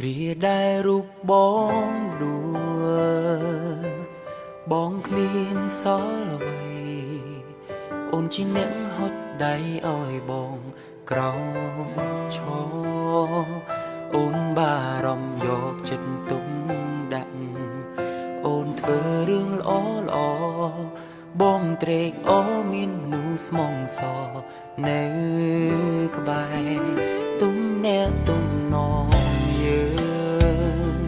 គ្រាដែលរូបបងដួលបងគ្មានសល់អ្វីអូនជាអ្នកហត់ដៃឲ្យបងក្រោកឈរអូនបារម្ភយកចិត្តទុកដាក់អូនធ្វើរឿងល្អល្អបងត្រេកអរមានមនុស្សស្មងសនៅក្បែរទុំអ្នកទុំនងយើង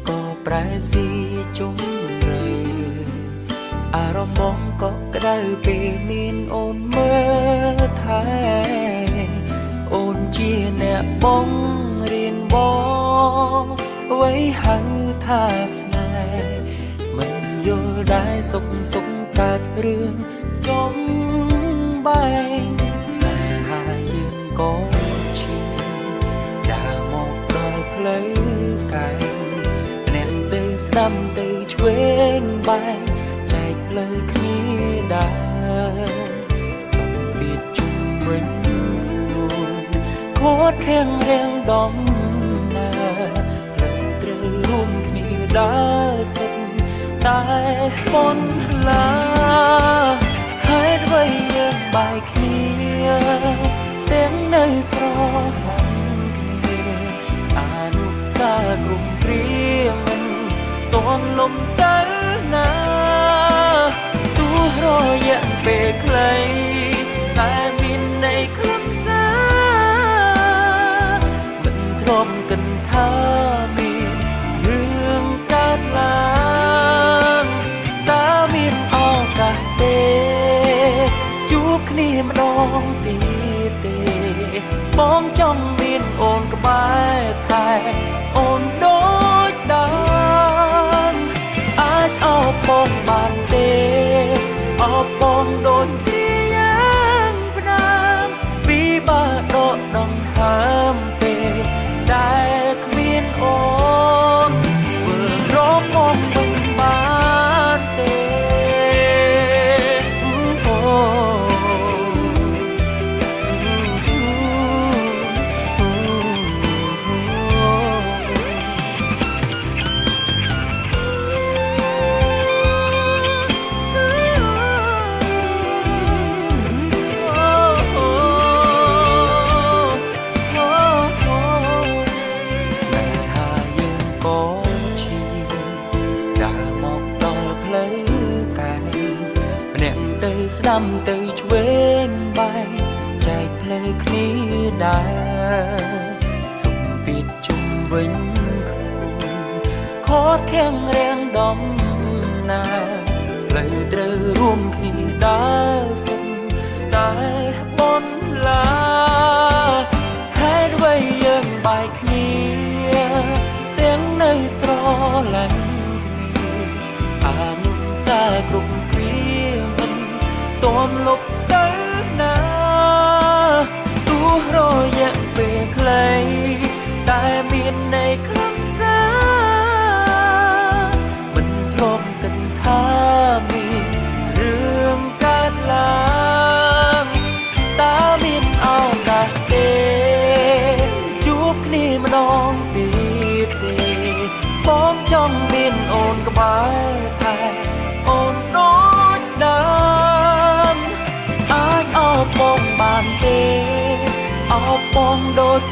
ក៏ប្រែស៊ីជុំរើអារម្មណ៍បងក៏ក្តៅពេលមានអូនមើលថែអូនជាអ្នកបងរៀនបងអ្វីហៅថាស្នេហ៍មិនយល់ដែរសុខកើតរឿងចំបែងស្នេហាយើងក៏ឈានដើរមកដល់ផ្លូវកែងអ្នកទៅស្ដាំទៅឆ្វេងបែងចែកផ្លូវគ្នាដើរសំពីជុំវិញខ្លួនខត់ខាំងរាំងដំណើរផ្លូវត្រូវរួមគ្នាដើរសិតតែបនឡាហើយអ្វីយើងបែកគ្នាទាំងនៅស្រឡាញ់គ្នាអនុសាគ្រប់គ្រាមិនតន់លំទៅណាទោះរយៈពេលខ្លីតែមានន័យខ្លឹមសារមិនទ្រាំកិនថាមានរឿងកើតឡើងតើមានឱកាសទេជួបគ្នាម្ដងទៀតទេបងចង់មានអូនក្បែរតែអូនដូចដើមអាចអោបបងបានទេអោបបងដូចគ្រាយ៉ាងផ្ដាំពីបាដកដង្ហើមទេដែលគ្មានអូនវិលរកមកវិញបានទេស្ដាំទៅឆ្វេងបែងចែកផ្លូវគ្នាដើរសុំពីជុំវិញខ្លួនខត់ខាំងរាំងដំណើរផ្លូវត្រូវរួមគ្នាដើរសិនតែបនឡាហើយអ្វីយើងបែកគ្នាទាំងនៅស្រឡាញ់គ្នាអនុសាគ្រប់គ្រាតន់លុបទៅណាទោះរយៈពេលខ្លីតែមានន័យខ្លឹមសារមិនទ្រាំគិតថាមានរឿងកើតឡើងតើមានឱកាសទេជួបគ្នាម្ដងទៀតទេបងចង់មានអូនក្បែរតែអូនដូចដើមអាចអោបបងបានទេអោបបងដូច